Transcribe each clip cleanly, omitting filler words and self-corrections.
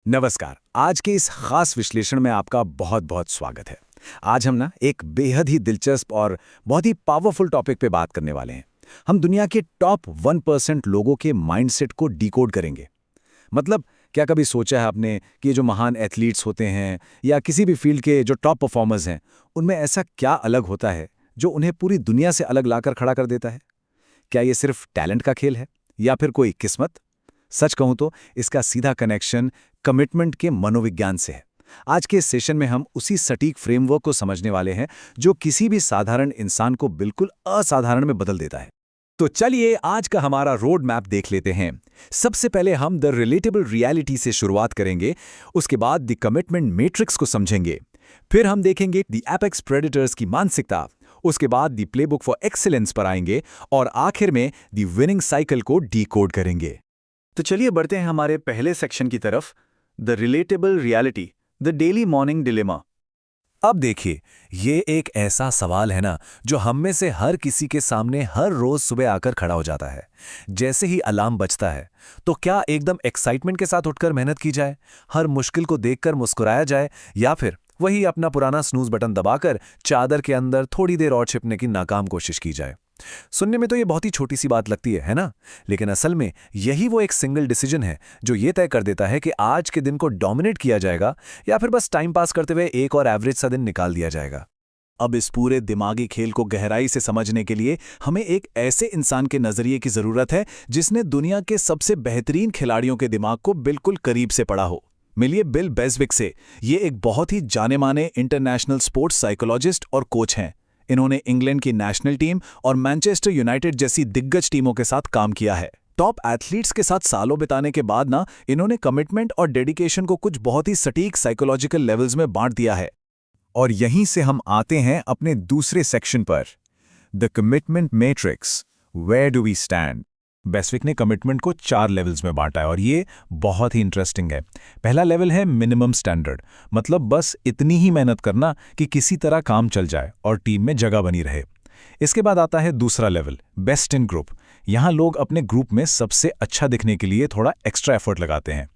नमस्कार। आज के इस खास विश्लेषण में आपका बहुत बहुत स्वागत है। आज हम ना एक बेहद ही दिलचस्प और बहुत ही पावरफुल टॉपिक पे बात करने वाले हैं। हम दुनिया के टॉप 1% लोगों के माइंडसेट को डिकोड करेंगे। मतलब क्या कभी सोचा है आपने कि ये जो महान एथलीट्स होते हैं या किसी भी फील्ड के जो टॉप परफॉर्मर्स हैं, उनमें ऐसा क्या अलग होता है जो उन्हें पूरी दुनिया से अलग लाकर खड़ा कर देता है? क्या ये सिर्फ टैलेंट का खेल है या फिर कोई किस्मत? सच कहूं तो इसका सीधा कनेक्शन कमिटमेंट के मनोविज्ञान से है। आज के इस सेशन में हम उसी सटीक फ्रेमवर्क को समझने वाले हैं जो किसी भी साधारण इंसान को बिल्कुल असाधारण में बदल देता है। तो चलिए आज का हमारा रोड मैप देख लेते हैं। सबसे पहले हम द रिलेटेबल रियलिटी से शुरुआत करेंगे, उसके बाद द कमिटमेंट मैट्रिक्स को समझेंगे, फिर हम देखेंगे द एपेक्स प्रेडेटर्स की मानसिकता, उसके बाद द प्लेबुक फॉर एक्सीलेंस पर आएंगे और आखिर में द विनिंग साइकिल को डीकोड करेंगे। तो चलिए बढ़ते हैं हमारे पहले सेक्शन की तरफ, the relatable reality, the daily morning dilemma. अब देखिए, ये एक ऐसा सवाल है ना जो हम में से हर किसी के सामने हर रोज सुबह आकर खड़ा हो जाता है। जैसे ही अलार्म बजता है तो क्या एकदम एक्साइटमेंट के साथ उठकर मेहनत की जाए, हर मुश्किल को देखकर मुस्कुराया जाए, या फिर वही अपना पुराना स्नूज बटन दबाकर चादर के अंदर थोड़ी देर और छिपने की नाकाम कोशिश की जाए? सुनने में तो ये बहुत ही छोटी सी बात लगती है ना? लेकिन असल में यही वो एक सिंगल डिसीजन है जो ये तय कर देता है कि आज के दिन को डोमिनेट किया जाएगा या फिर बस टाइम पास करते हुए एक और एवरेज सा दिन निकाल दिया जाएगा। अब इस पूरे दिमागी खेल को गहराई से समझने के लिए हमें एक ऐसे इंसान के नजरिए की जरूरत है जिसने दुनिया के सबसे बेहतरीन खिलाड़ियों के दिमाग को बिल्कुल करीब से पढ़ा हो। मिलिए बिल बेस्विक से। ये एक बहुत ही जाने माने इंटरनेशनल स्पोर्ट्स साइकोलॉजिस्ट और कोच हैं। इन्होंने इंग्लैंड की नेशनल टीम और मैनचेस्टर यूनाइटेड जैसी दिग्गज टीमों के साथ काम किया है। टॉप एथलीट्स के साथ सालों बिताने के बाद ना इन्होंने कमिटमेंट और डेडिकेशन को कुछ बहुत ही सटीक साइकोलॉजिकल लेवल्स में बांट दिया है। और यहीं से हम आते हैं अपने दूसरे सेक्शन पर, the commitment matrix, where do we stand. Beswick ने कमिटमेंट को 4 लेवल्स में बांटा है और ये बहुत ही इंटरेस्टिंग है। पहला लेवल है मिनिमम स्टैंडर्ड, मतलब बस इतनी ही मेहनत करना कि किसी तरह काम चल जाए और टीम में जगह बनी रहे। इसके बाद आता है दूसरा लेवल, बेस्ट इन ग्रुप। यहाँ लोग अपने ग्रुप में सबसे अच्छा दिखने के लिए थोड़ा एक्स्ट्रा एफर्ट लगाते हैं।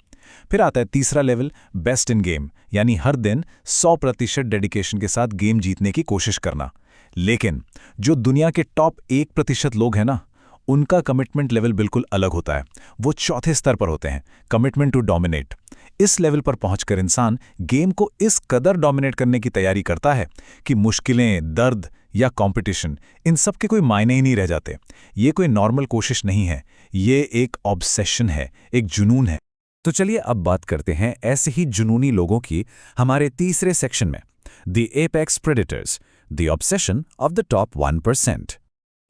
फिर आता है तीसरा लेवल, बेस्ट इन गेम, यानी हर दिन 100% डेडिकेशन के साथ गेम जीतने की कोशिश करना। लेकिन जो दुनिया के टॉप 1% लोग हैं ना, उनका कमिटमेंट लेवल बिल्कुल अलग होता है। वो चौथे स्तर पर होते हैं, कमिटमेंट टू डोमिनेट। इस लेवल पर पहुंचकर इंसान गेम को इस कदर डोमिनेट करने की तैयारी करता है कि मुश्किलें, दर्द या कंपटीशन, इन सब के कोई मायने ही नहीं रह जाते। ये कोई नॉर्मल कोशिश नहीं है, ये एक ऑब्सेशन है, एक जुनून है। तो चलिए अब बात करते हैं ऐसे ही जुनूनी लोगों की हमारे तीसरे सेक्शन में, the apex predators, the obsession of the top 1%।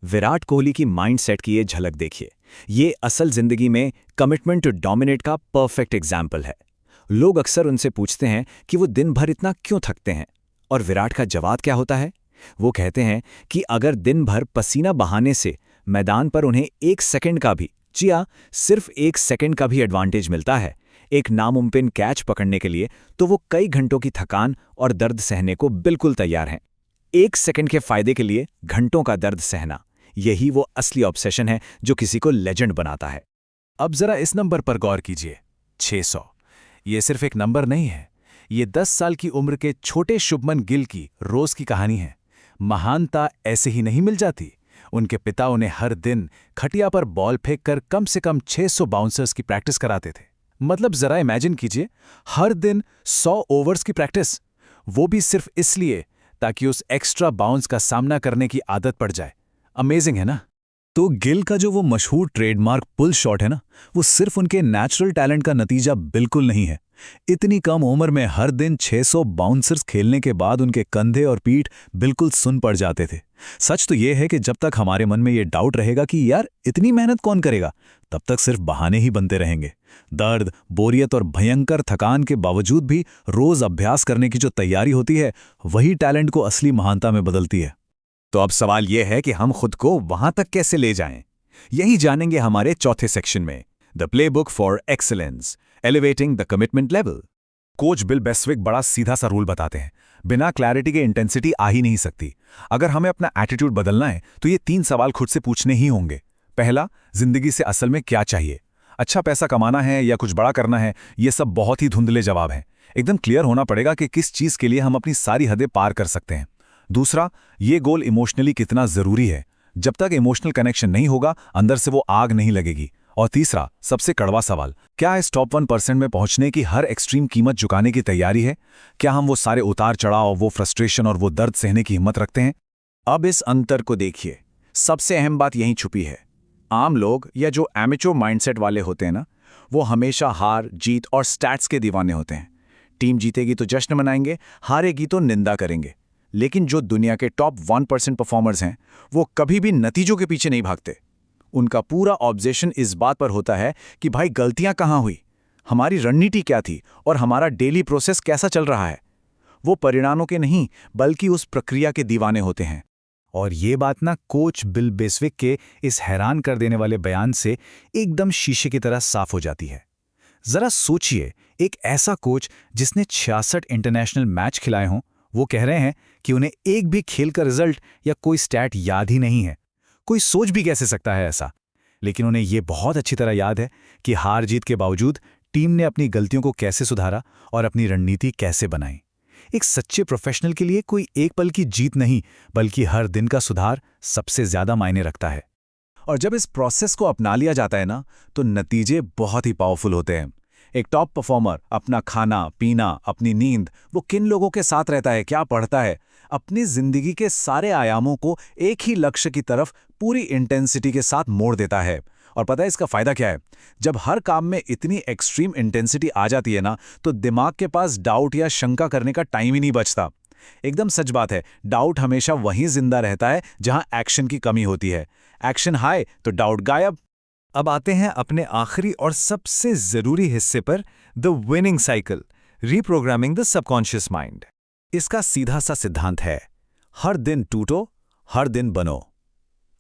Virat Kohli की माइंडसेट की ये झलक देखिए। ये असल जिंदगी में कमिटमेंट टू डोमिनेट का परफेक्ट एग्जाम्पल है। लोग अक्सर उनसे पूछते हैं कि वो दिन भर इतना क्यों थकते हैं, और विराट का जवाब क्या होता है? वो कहते हैं कि अगर दिन भर पसीना बहाने से मैदान पर उन्हें 1 सेकंड का भी, जी हाँ, सिर्फ 1 सेकंड का भी एडवांटेज मिलता है एक नामुमकिन कैच पकड़ने के लिए, तो वो कई घंटों की थकान और दर्द सहने को बिल्कुल तैयार हैं। 1 सेकंड के फायदे के लिए घंटों का दर्द सहना, यही वो असली ऑब्सेशन है जो किसी को लेजेंड बनाता है। अब जरा इस नंबर पर गौर कीजिए, 600। ये सिर्फ एक नंबर नहीं है, ये 10 साल की उम्र के छोटे शुभमन गिल की रोज की कहानी है। महानता ऐसे ही नहीं मिल जाती। उनके पिता उन्हें हर दिन खटिया पर बॉल फेंककर कम से कम 600 बाउंसर्स की प्रैक्टिस कराते थे। मतलब जरा इमेजिन कीजिए, हर दिन 100 ओवर्स की प्रैक्टिस, वो भी सिर्फ इसलिए ताकि उस एक्स्ट्रा बाउंस का सामना करने की आदत पड़ जाए। अमेजिंग है ना? तो गिल का जो वो मशहूर ट्रेडमार्क पुल शॉट है ना, वो सिर्फ उनके नेचुरल टैलेंट का नतीजा बिल्कुल नहीं है। इतनी कम उम्र में हर दिन 600 बाउंसर्स खेलने के बाद उनके कंधे और पीठ बिल्कुल सुन पड़ जाते थे। सच तो ये है कि जब तक हमारे मन में ये डाउट रहेगा कि यार इतनी मेहनत कौन करेगा, तब तक सिर्फ बहाने ही बनते रहेंगे। दर्द, बोरियत और भयंकर थकान के बावजूद भी रोज अभ्यास करने की जो तैयारी होती है, वही टैलेंट को असली महानता में बदलती है। तो अब सवाल यह है कि हम खुद को वहां तक कैसे ले जाएं? यही जानेंगे हमारे चौथे सेक्शन में, the playbook for excellence, elevating the commitment level. Coach Bill Beswick बड़ा सीधा सा रूल बताते हैं, बिना क्लैरिटी के इंटेंसिटी आ ही नहीं सकती। अगर हमें अपना एटीट्यूड बदलना है तो ये 3 सवाल खुद से पूछने ही होंगे। पहला, जिंदगी से असल में क्या चाहिए? अच्छा पैसा कमाना है या कुछ बड़ा करना है, ये सब बहुत ही धुंधले जवाब हैं। एकदम क्लियर होना पड़ेगा कि किस चीज़ के लिए हम अपनी सारी हदें पार कर सकते हैं। दूसरा, ये गोल इमोशनली कितना ज़रूरी है। जब तक इमोशनल कनेक्शन नहीं होगा, अंदर से वो आग नहीं लगेगी। और तीसरा, सबसे कड़वा सवाल, क्या इस टॉप 1% में पहुंचने की हर एक्सट्रीम कीमत चुकाने की तैयारी है? क्या हम वो सारे उतार चढ़ाव, वो फ्रस्ट्रेशन और वो दर्द सहने की हिम्मत रखते हैं? अब इस अंतर को देखिए। सबसे अहम बात यहीं छुपी है। आम लोग या जो एमेच्योर माइंडसेट वाले होते हैं ना, वो हमेशा हार, जीत और स्टैट्स के दीवाने होते हैं। टीम जीतेगी तो जश्न मनाएंगे, हारेगी तो निंदा करेंगे। लेकिन जो दुनिया के टॉप 1% परफॉर्मर्स हैं, वो कभी भी नतीजों के पीछे नहीं भागते। उनका पूरा ऑब्जेक्शन इस बात पर होता है कि भाई गलतियां कहाँ हुई, हमारी रणनीति क्या थी और हमारा डेली प्रोसेस कैसा चल रहा है। वो परिणामों के नहीं, बल्कि उस प्रक्रिया के दीवाने होते हैं। और ये बात ना कोच बिल बेस्विक के इस हैरान कर देने वाले बयान से एकदम शीशे की तरह साफ हो जाती है। जरा सोचिए, एक ऐसा कोच जिसने 66 इंटरनेशनल मैच खिलाए हों, वो कह रहे हैं कि उन्हें एक भी खेल का रिजल्ट या कोई स्टैट याद ही नहीं है। कोई सोच भी कैसे सकता है ऐसा? लेकिन उन्हें ये बहुत अच्छी तरह याद है कि हार जीत के बावजूद टीम ने अपनी गलतियों को कैसे सुधारा और अपनी रणनीति कैसे बनाई। एक सच्चे प्रोफेशनल के लिए कोई एक पल की जीत नहीं, बल्कि हर दिन का सुधार सबसे ज्यादा मायने रखता है। और जब इस प्रोसेस को अपना लिया जाता है ना, तो नतीजे बहुत ही पावरफुल होते हैं। एक टॉप परफॉर्मर अपना खाना पीना, अपनी नींद, वो किन लोगों के साथ रहता है, क्या पढ़ता है, अपनी जिंदगी के सारे आयामों को एक ही लक्ष्य की तरफ पूरी इंटेंसिटी के साथ मोड़ देता है। और पता है इसका फायदा क्या है? जब हर काम में इतनी एक्सट्रीम इंटेंसिटी आ जाती है ना, तो दिमाग के पास डाउट या शंका करने का टाइम ही नहीं बचता। एकदम सच बात है, डाउट हमेशा वहीं जिंदा रहता है जहां एक्शन की कमी होती है। एक्शन हाई तो डाउट गायब। अब आते हैं अपने आखिरी और सबसे जरूरी हिस्से पर, the winning cycle, reprogramming the subconscious mind. इसका सीधा सा सिद्धांत है, हर दिन टूटो, हर दिन बनो।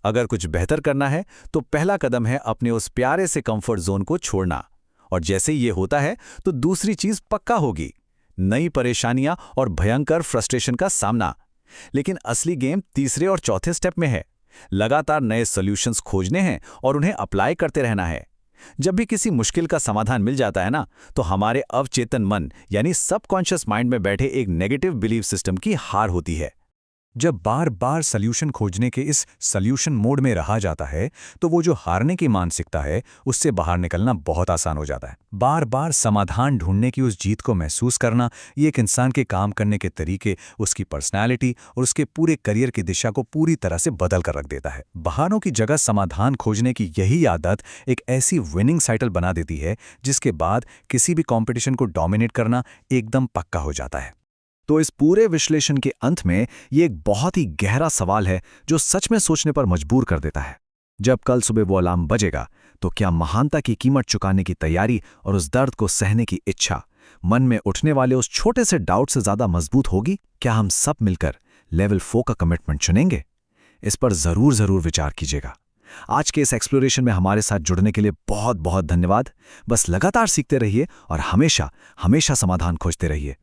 अगर कुछ बेहतर करना है तो पहला कदम है अपने उस प्यारे से कंफर्ट जोन को छोड़ना। और जैसे ये होता है तो दूसरी चीज पक्का होगी, नई परेशानियां और भयंकर फ्रस्ट्रेशन का सामना। लेकिन असली गेम तीसरे और चौथे स्टेप में है। लगातार नए सॉल्यूशंस खोजने हैं और उन्हें अप्लाई करते रहना है। जब भी किसी मुश्किल का समाधान मिल जाता है ना, तो हमारे अवचेतन मन यानी सबकॉन्शियस माइंड में बैठे एक नेगेटिव बिलीफ सिस्टम की हार होती है। जब बार बार सॉल्यूशन खोजने के इस सॉल्यूशन मोड में रहा जाता है, तो वो जो हारने की मानसिकता है, उससे बाहर निकलना बहुत आसान हो जाता है। बार बार समाधान ढूंढने की उस जीत को महसूस करना, ये एक इंसान के काम करने के तरीके, उसकी पर्सनैलिटी और उसके पूरे करियर की दिशा को पूरी तरह से बदल कर रख देता है। बहानों की जगह समाधान खोजने की यही आदत एक ऐसी विनिंग साइकिल बना देती है, जिसके बाद किसी भी कॉम्पिटिशन को डोमिनेट करना एकदम पक्का हो जाता है। तो इस पूरे विश्लेषण के अंत में ये एक बहुत ही गहरा सवाल है जो सच में सोचने पर मजबूर कर देता है। जब कल सुबह वो अलार्म बजेगा, तो क्या महानता की कीमत चुकाने की तैयारी और उस दर्द को सहने की इच्छा मन में उठने वाले उस छोटे से डाउट से ज्यादा मजबूत होगी? क्या हम सब मिलकर लेवल 4 का कमिटमेंट चुनेंगे? इस पर जरूर विचार कीजिएगा। आज के इस एक्सप्लोरेशन में हमारे साथ जुड़ने के लिए बहुत बहुत धन्यवाद। बस लगातार सीखते रहिए और हमेशा समाधान खोजते रहिए।